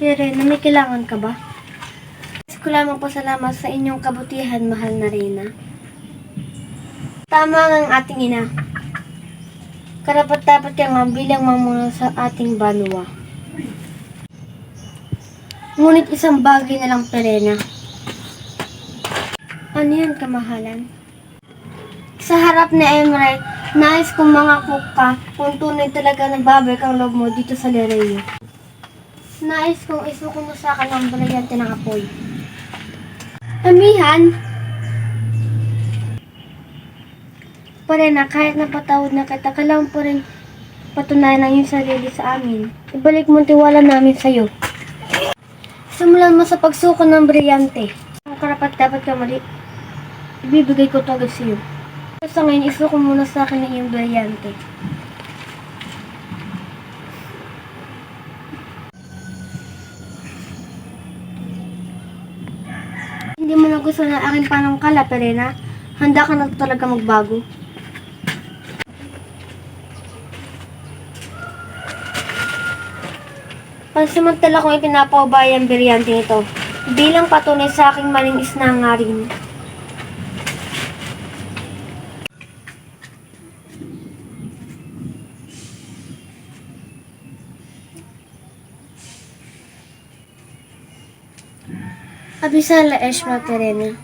Reyna, may kailangan ka ba? Gusto ko lamang pasalamat sa inyong kabutihan, mahal na Reyna. Tama ang ating ina. Karapat-dapat ka nga bilang mamuna sa ating banwa. Ngunit isang bagay na lang, Reyna. Ano yan, kamahalan? Sa harap ni Emre, nais kong mangako ka kung tunay talaga nagbabalik ang loob mo dito sa Lereo. Nais kong isuko mo sa akin ang brilyante ng apoy. Amihan! Reyna, kahit napatawad na kita, kailangan po rin patunayan ang iyong sarili sa amin. Ibalik mo ang tiwala namin sa'yo. Simulan mo sa pagsuko ng brilyante. Ang karapat dapat ka mali, ibibigay ko to agad sa'yo. Sa ngayon, isuko muna sa akin ang iyong brilyante. Hindi mo na gusto na aking panangkala, Reyna. Handa ka na talaga magbago. Pansamantala kong ipinapaubaya ang brilyante nito bilang patunay sa aking maling isnangarin. Abisala Eshma, Reyna.